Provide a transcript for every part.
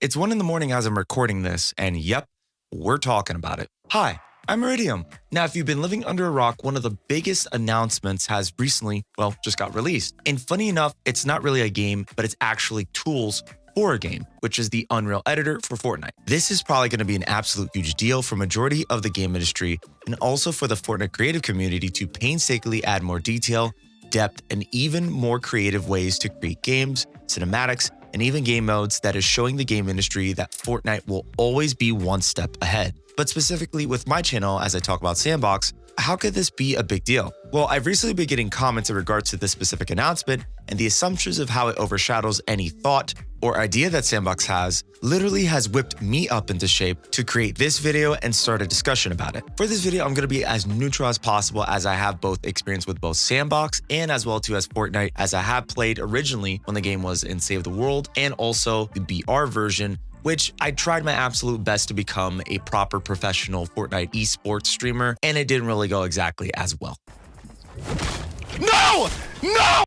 It's 1 in the morning as I'm recording this, and yep, we're talking about it. Hi, I'm Iridium. Now, if you've been living under a rock, one of the biggest announcements has recently, just got released. And funny enough, it's not really a game, but it's actually tools for a game, which is the Unreal Editor for Fortnite. This is probably going to be an absolute huge deal for majority of the game industry and also for the Fortnite creative community to painstakingly add more detail, depth, and even more creative ways to create games, cinematics, and even game modes that is showing the game industry that Fortnite will always be one step ahead. But specifically with my channel, as I talk about S&box, how could this be a big deal? Well, I've recently been getting comments in regards to this specific announcement, and the assumptions of how it overshadows any thought or idea that S&box has literally has whipped me up into shape to create this video and start a discussion about it. For this video, I'm going to be as neutral as possible, as I have both experience with both S&box and as well too as Fortnite, as I have played originally when the game was in Save the World and also the BR version, which I tried my absolute best to become a proper professional Fortnite esports streamer, and it didn't really go exactly as well. No!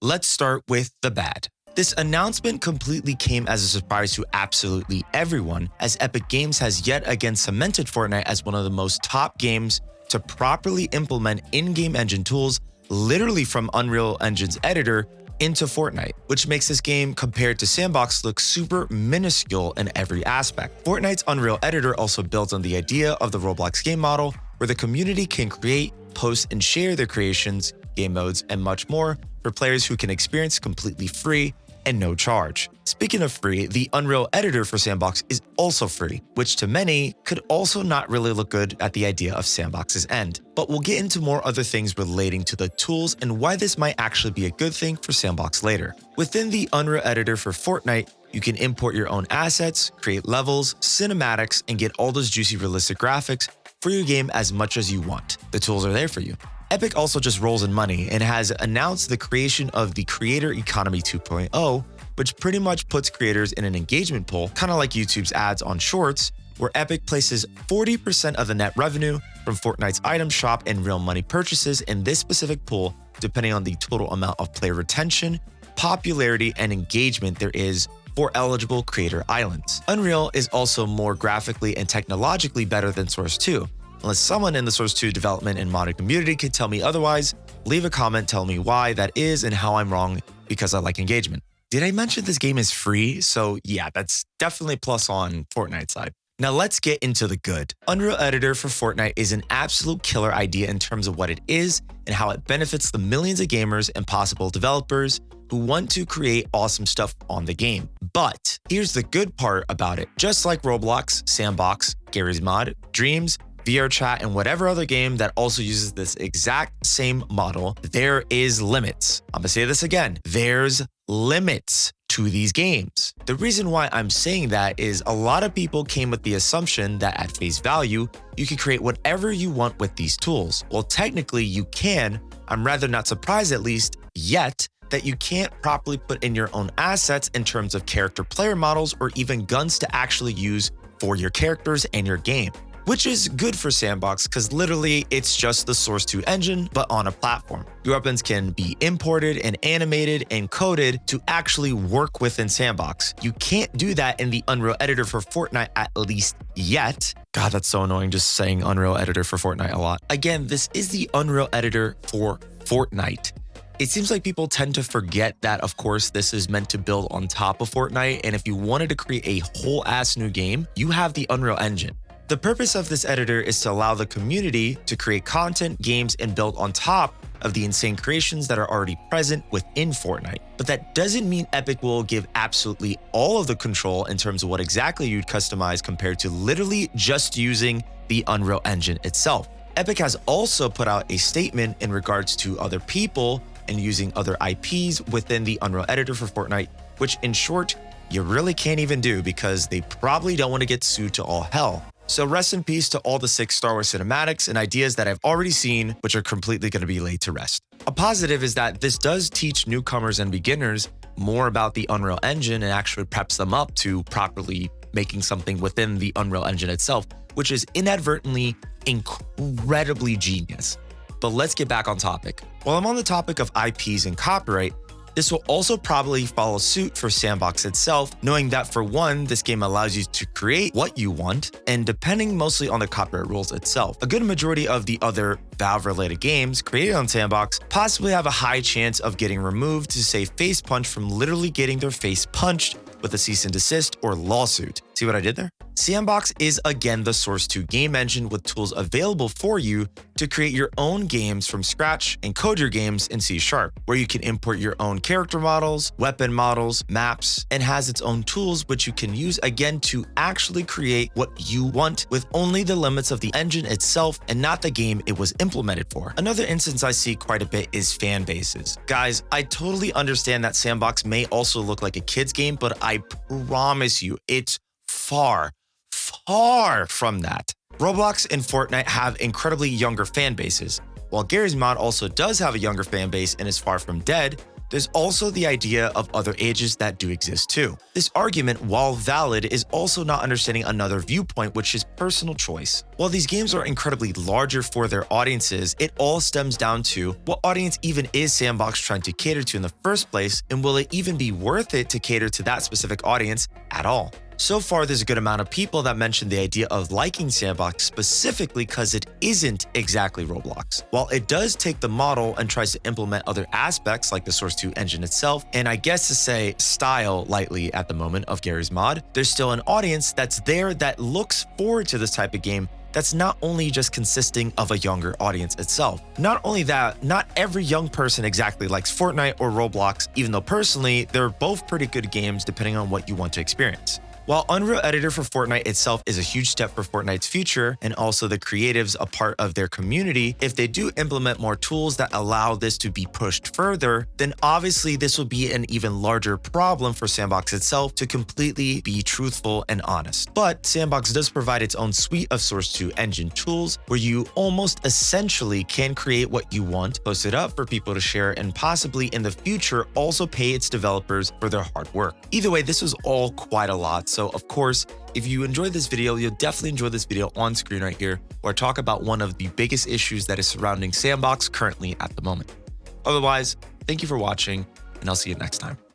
Let's start with the bad. This announcement completely came as a surprise to absolutely everyone, as Epic Games has yet again cemented Fortnite as one of the most top games to properly implement in-game engine tools, literally from Unreal Engine's editor into Fortnite, which makes this game compared to S&box look super minuscule in every aspect. Fortnite's Unreal Editor also builds on the idea of the Roblox game model, where the community can create, post, and share their creations, game modes, and much more for players who can experience completely free and no charge. Speaking of free, the Unreal Editor for S&box is also free, which to many could also not really look good at the idea of S&box's end. But we'll get into more other things relating to the tools and why this might actually be a good thing for S&box later. Within the Unreal Editor for Fortnite, you can import your own assets, create levels, cinematics, and get all those juicy realistic graphics for your game as much as you want. The tools are there for you. Epic also just rolls in money and has announced the creation of the Creator Economy 2.0, which pretty much puts creators in an engagement pool, kind of like YouTube's ads on Shorts, where Epic places 40% of the net revenue from Fortnite's item shop and real money purchases in this specific pool, depending on the total amount of player retention, popularity, and engagement there is for eligible creator islands. Unreal is also more graphically and technologically better than Source 2. Unless someone in the Source 2 development and modding community could tell me otherwise, leave a comment telling me why that is and how I'm wrong, because I like engagement. Did I mention this game is free? So yeah, that's definitely plus on Fortnite's side. Now let's get into the good. Unreal Editor for Fortnite is an absolute killer idea in terms of what it is and how it benefits the millions of gamers and possible developers who want to create awesome stuff on the game. But here's the good part about it. Just like Roblox, S&box, Gary's Mod, Dreams, VR Chat, and whatever other game that also uses this exact same model, there is limits. I'm gonna say this again. There's limits to these games. The reason why I'm saying that is a lot of people came with the assumption that at face value, you can create whatever you want with these tools. Well, technically you can. I'm rather not surprised, at least yet, that you can't properly put in your own assets in terms of character player models or even guns to actually use for your characters and your game. Which is good for S&box because literally it's just the Source 2 engine, but on a platform. Your weapons can be imported and animated and coded to actually work within S&box. You can't do that in the Unreal Editor for Fortnite, at least yet. God, that's so annoying just saying Unreal Editor for Fortnite a lot. Again, this is the Unreal Editor for Fortnite. It seems like people tend to forget that, of course, this is meant to build on top of Fortnite, and if you wanted to create a whole ass new game, you have the Unreal Engine. The purpose of this editor is to allow the community to create content, games, and build on top of the insane creations that are already present within Fortnite. But that doesn't mean Epic will give absolutely all of the control in terms of what exactly you'd customize compared to literally just using the Unreal Engine itself. Epic has also put out a statement in regards to other people and using other IPs within the Unreal Editor for Fortnite, which in short, you really can't even do because they probably don't want to get sued to all hell. So rest in peace to all the 6 Star Wars cinematics and ideas that I've already seen, which are completely going to be laid to rest. A positive is that this does teach newcomers and beginners more about the Unreal Engine and actually preps them up to properly making something within the Unreal Engine itself, which is inadvertently incredibly genius. But let's get back on topic. While I'm on the topic of IPs and copyright, This will also probably follow suit for S&box itself, knowing that for one, this game allows you to create what you want, and depending mostly on the copyright rules itself. A good majority of the other Valve-related games created on S&box possibly have a high chance of getting removed to save Face Punch from literally getting their face punched with a cease and desist or lawsuit. See what I did there? S&box is again the Source 2 game engine with tools available for you to create your own games from scratch and code your games in C#, where you can import your own character models, weapon models, maps, and has its own tools which you can use again to actually create what you want with only the limits of the engine itself and not the game it was implemented for. Another instance I see quite a bit is fan bases. Guys, I totally understand that S&box may also look like a kid's game, but I promise you, it's far from that. Roblox and Fortnite have incredibly younger fan bases. While Gary's Mod also does have a younger fan base and is far from dead, there's also the idea of other ages that do exist too. This argument, while valid, is also not understanding another viewpoint, which is personal choice. While these games are incredibly larger for their audiences, it all stems down to what audience even is S&box trying to cater to in the first place, and will it even be worth it to cater to that specific audience at all? So far, there's a good amount of people that mention the idea of liking S&box specifically because it isn't exactly Roblox. While it does take the model and tries to implement other aspects like the Source 2 engine itself, and I guess to say style lightly at the moment of Gary's Mod, there's still an audience that's there that looks forward to this type of game that's not only just consisting of a younger audience itself. Not only that, not every young person exactly likes Fortnite or Roblox, even though personally, they're both pretty good games depending on what you want to experience. While Unreal Editor for Fortnite itself is a huge step for Fortnite's future and also the creatives a part of their community, if they do implement more tools that allow this to be pushed further, then obviously this will be an even larger problem for S&box itself, to completely be truthful and honest. But S&box does provide its own suite of Source 2 engine tools where you almost essentially can create what you want, post it up for people to share, and possibly in the future also pay its developers for their hard work. Either way, this was all quite a lot. So of course, if you enjoyed this video, you'll definitely enjoy this video on screen right here, where I talk about one of the biggest issues that is surrounding S&box currently at the moment. Otherwise, thank you for watching, and I'll see you next time.